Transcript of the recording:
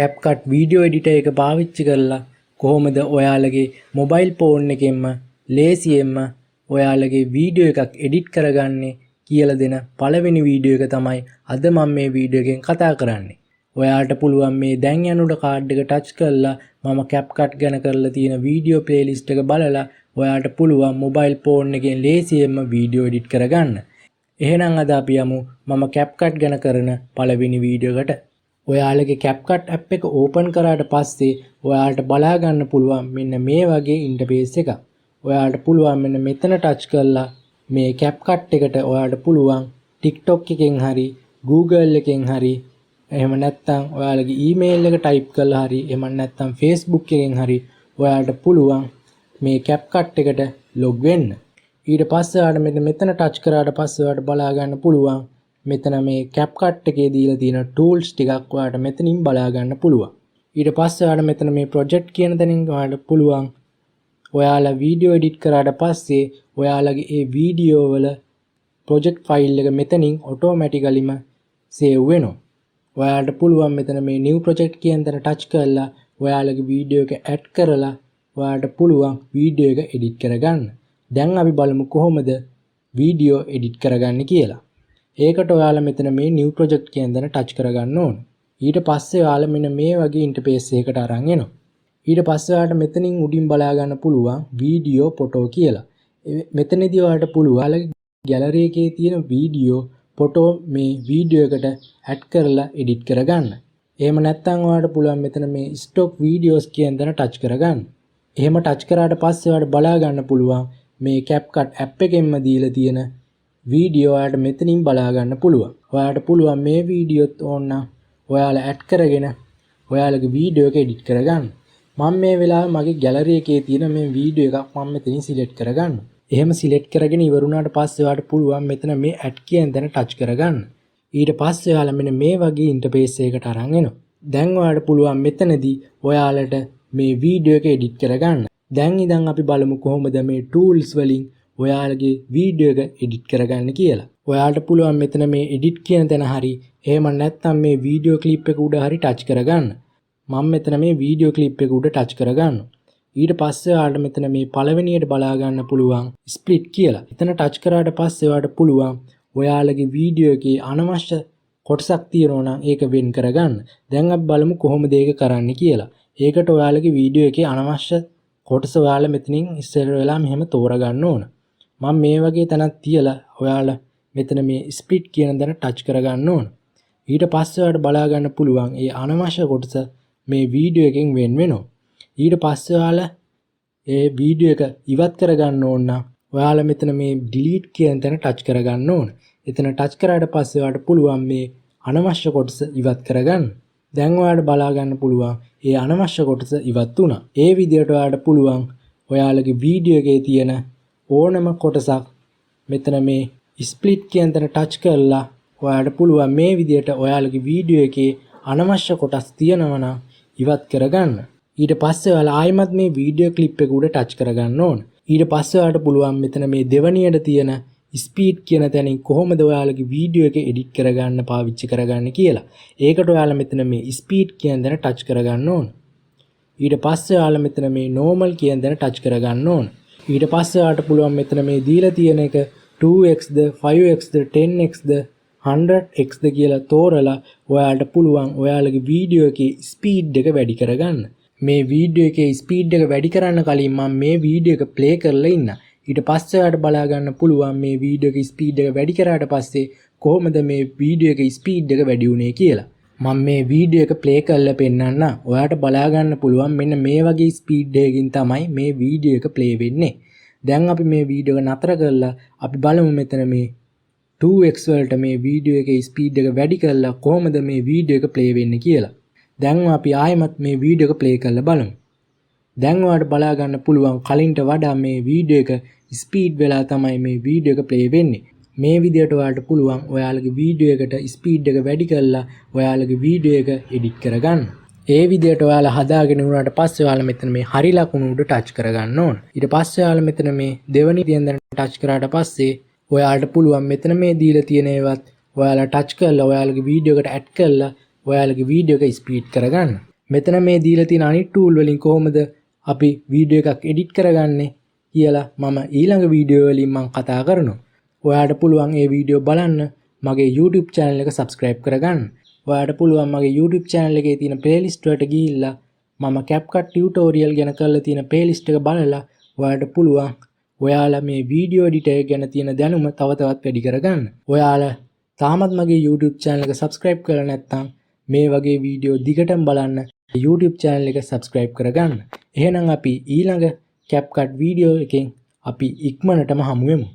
CapCut video editor එක පාවිච්චි කරලා කොහොමද ඔයාලගේ මොබයිල් ෆෝන් එකෙන්ම ලේසියෙන්ම ඔයාලගේ වීඩියෝ එකක් එඩිට් කරගන්නේ කියලා දෙන පළවෙනි වීඩියෝ එක තමයි අද මම මේ වීඩියෝ එකෙන් කතා කරන්නේ. ඔයාලට පුළුවන් මේ දැන් යනුඩ කාඩ් එක ටච් කරලා මම CapCut ගැන කරලා තියෙන වීඩියෝ ප්ලේලිස්ට් එක බලලා ඔයාලට පුළුවන් මොබයිල් ෆෝන් එකෙන් ලේසියෙන්ම වීඩියෝ එඩිට් කරගන්න. එහෙනම් අද අපි යමු මම CapCut ගැන කරන පළවෙනි වීඩියෝ එකට. ඔයාලගේ CapCut app එක ඕපන් කරාට පස්සේ ඔයාලට බලා ගන්න පුළුවන් මෙන්න මේ වගේ ඉන්ටර්ෆේස් එකක්. ඔයාලට පුළුවන් මෙන්න මෙතන ටච් කරලා මේ CapCut එකට ඔයාලට පුළුවන් TikTok එකෙන් හරි Google එකෙන් හරි එහෙම නැත්නම් ඔයාලගේ email එක type කරලා හරි එහෙම නැත්නම් Facebook එකෙන් හරි ඔයාලට පුළුවන් මේ CapCut එකට log වෙන්න. ඊට පස්සේ ඔයාලට මෙතන ටච් කරාට පස්සේ ඔයාලට බලා ගන්න පුළුවන් මෙතන මේ CapCut එකේ දීලා තියෙන tools ටිකක් ඔයාලට මෙතනින් බලා ගන්න පුළුවන්. ඊට පස්සේ ඔයාලට මෙතන මේ project කියන තැනින් ඔයාලට පුළුවන් ඔයාලා වීඩියෝ එඩිට් කරාට පස්සේ ඔයාලගේ ඒ වීඩියෝ වල project file එක මෙතනින් automaticallyම save වෙනවා. ඔයාලට පුළුවන් මෙතන මේ new project කියන තැන touch කරලා ඔයාලගේ වීඩියෝ එක add කරලා ඔයාලට පුළුවන් වීඩියෝ එක edit කරගන්න. දැන් අපි බලමු කොහොමද වීඩියෝ edit කරගන්නේ කියලා. ඒකට ඔයාලා මෙතන මේ new project කියන තැන touch කරගන්න ඕන. ඊට පස්සේ ඔයාලා මෙන්න මේ වගේ interface එකකට අරන් එනවා. ඊට පස්සේ ඔයාලට මෙතනින් උඩින් බලා ගන්න පුළුවන් වීඩියෝ ෆොටෝ කියලා. මෙතනදී ඔයාලට පුළුවන් ඔයාලගේ gallery එකේ තියෙන වීඩියෝ ෆොටෝ මේ වීඩියෝ එකට add කරලා edit කරගන්න. එහෙම නැත්නම් ඔයාලට පුළුවන් මෙතන මේ stock videos කියන තැන touch කරගන්න. එහෙම touch කරාට පස්සේ ඔයාලට බලා ගන්න පුළුවන් මේ CapCut app එකෙන්ම දීලා තියෙන වීඩියෝ ඔයාලට මෙතනින් බලා ගන්න පුළුවන්. ඔයාලට පුළුවන් මේ වීඩියෝත් ඕන නම් ඔයාලා add කරගෙන ඔයාලගේ වීඩියෝ එක edit කරගන්න. මම මේ වෙලාවේ මගේ gallery එකේ තියෙන මේ වීඩියෝ එකක් මම මෙතනින් select කරගන්නවා. එහෙම select කරගෙන ඉවරුණාට පස්සේ ඔයාලට පුළුවන් මෙතන මේ add කියන තැන touch කරගන්න. ඊට පස්සේ ඔයාලා මෙන්න මේ වගේ interface එකකට අරන් එනවා. දැන් ඔයාලට පුළුවන් මෙතනදී ඔයාලට මේ වීඩියෝ එක edit කරගන්න. දැන් ඉතින් අපි බලමු කොහොමද මේ tools වලින් ඔයාලගේ වීඩියෝ එක edit කරගන්න කියලා. ඔයාලට පුළුවන් මෙතන මේ edit කියන තැන හරි එහෙම නැත්නම් මේ වීඩියෝ clip එක උඩ හරි touch කරගන්න. මම මෙතන මේ වීඩියෝ clip එක උඩ touch කරගන්නවා. ඊට පස්සේ ඔයාලට මෙතන මේ පළවෙනියට බලා ගන්න පුළුවන් split කියලා. එතන touch කරාට පස්සේ ඔයාලට පුළුවන් ඔයාලගේ වීඩියෝ එකේ අනවශ්‍ය කොටසක් තියෙනවා නම් ඒක වෙන් කරගන්න. දැන් අපි බලමු කොහොමද ඒක කරන්න කියලා. ඒකට ඔයාලගේ වීඩියෝ එකේ අනවශ්‍ය කොටස ඔයාලා මෙතනින් ඉස්සර වෙලා මෙහෙම තෝරගන්න ඕන. මම මේ වගේ තැනක් තියලා ඔයාලා මෙතන මේ split කියන දන touch කරගන්න ඕන. ඊට පස්සේ ඔයාලට බලා ගන්න පුළුවන් ඒ අනවශ්‍ය කොටස මේ වීඩියෝ එකෙන් වෙන් වෙනවා. ඊට පස්සේ ඔයාලා ඒ වීඩියෝ එක ඉවත් කරගන්න ඕන නම් ඔයාලා මෙතන මේ delete කියන තැන touch කරගන්න ඕන. එතන touch කරාට පස්සේ ඔයාලට පුළුවන් මේ අනවශ්‍ය කොටස ඉවත් කරගන්න. දැන් ඔයාලට බලා ගන්න පුළුවන් ඒ අනවශ්‍ය කොටස ඉවත් වුණා. ඒ විදිහට ඔයාලට පුළුවන් ඔයාලගේ වීඩියෝ එකේ තියෙන ඕනම කොටසක් මෙතන මේ split කියන තැන touch කරලා ඔයාලට පුළුවන් මේ විදිහට ඔයාලගේ වීඩියෝ එකේ අනවශ්‍ය කොටස් තියෙනවා නම් ඉවත් කරගන්න. ඊට පස්සේ ඔයාලා ආයෙමත් මේ වීඩියෝ ක්ලිප් එක උඩ ටච් කරගන්න ඕන. ඊට පස්සේ ඔයාලට පුළුවන් මෙතන මේ දෙවණියට තියෙන ස්පීඩ් කියන තැනින් කොහොමද ඔයාලගේ වීඩියෝ එක එඩිට් කරගන්න පාවිච්චි කරගන්න කියලා. ඒකට ඔයාලා මෙතන මේ ස්පීඩ් කියන තැන ටච් කරගන්න ඕන. ඊට පස්සේ ඔයාලා මෙතන මේ normal කියන තැන ටච් කරගන්න ඕන. ඊට පස්සේ ඔයාලට පුළුවන් මෙතන මේ දීලා තියෙන එක 2xද 5xද 10xද 100xද කියලා තෝරලා ඔයාලට පුළුවන් ඔයාලගේ වීඩියෝ එකේ ස්පීඩ් එක වැඩි කරගන්න. මේ වීඩියෝ එකේ ස්පීඩ් එක වැඩි කරන්න කලින් මම මේ වීඩියෝ එක ප්ලේ කරලා ඉන්න. ඊට පස්සේ ඔයාලට බලා ගන්න පුළුවන් මේ වීඩියෝ එකේ ස්පීඩ් එක වැඩි කරාට පස්සේ කොහොමද මේ වීඩියෝ එකේ ස්පීඩ් එක වැඩි වුනේ කියලා. මම මේ වීඩියෝ එක ප්ලේ කරලා පෙන්නන්න. ඔයාලට බලා ගන්න පුළුවන් මෙන්න මේ වගේ ස්පීඩ් එකකින් තමයි මේ වීඩියෝ එක ප්ලේ වෙන්නේ. දැන් අපි මේ වීඩියෝ එක නතර කරලා අපි බලමු මෙතන මේ 2x වලට මේ වීඩියෝ එකේ ස්පීඩ් එක වැඩි කරලා කොහොමද මේ වීඩියෝ එක ප්ලේ වෙන්නේ කියලා. දැන් අපි ආයෙමත් මේ වීඩියෝ එක ප්ලේ කරලා බලමු. දැන් ඔයාලට බලා ගන්න පුළුවන් කලින්ට වඩා මේ වීඩියෝ එක ස්පීඩ් වෙලා තමයි මේ වීඩියෝ එක ප්ලේ වෙන්නේ. මේ විදිහට ඔයාලට පුළුවන් ඔයාලගේ වීඩියෝ එකට ස්පීඩ් එක වැඩි කරලා ඔයාලගේ වීඩියෝ එක එඩිට් කරගන්න. ඒ විදිහට ඔයාලා හදාගෙන උනාට පස්සේ ඔයාලා මෙතන මේ හරි ලකුණු උඩ ටච් කරගන්න ඕන. ඊට පස්සේ ඔයාලා මෙතන මේ දෙවෙනි තියන දන ටච් කරාට පස්සේ ඔයාලට පුළුවන් මෙතන මේ දීලා තියෙන ඒවත් ඔයාලා ටච් කරලා ඔයාලගේ වීඩියෝ එකට ඇඩ් කරලා ඔයාලගේ වීඩියෝ එක ස්පීඩ් කරගන්න. මෙතන මේ දීලා තියෙන අනිත් ටූල් වලින් කොහොමද අපි වීඩියෝ එකක් එඩිට් කරගන්නේ කියලා මම ඊළඟ වීඩියෝ වලින් මම කතා කරනවා. ඔයාලට පුළුවන් මේ වීඩියෝ බලන්න මගේ YouTube channel එක subscribe කරගන්න. ඔයාලට පුළුවන් මගේ YouTube channel එකේ තියෙන playlist වලට ගිහිල්ලා මම CapCut tutorial ගැන කරලා තියෙන playlist එක බලලා ඔයාලට පුළුවන් ඔයාලා මේ වීඩියෝ එඩිටර් ගැන තියෙන දැනුම තව තවත් වැඩි කරගන්න. ඔයාලා තාමත් මගේ YouTube channel එක subscribe කරලා නැත්නම් මේ වගේ වීඩියෝ දිගටම බලන්න YouTube channel එක subscribe කරගන්න. එහෙනම් අපි ඊළඟ CapCut වීඩියෝ එකෙන් අපි ඉක්මනටම හමු වෙමු.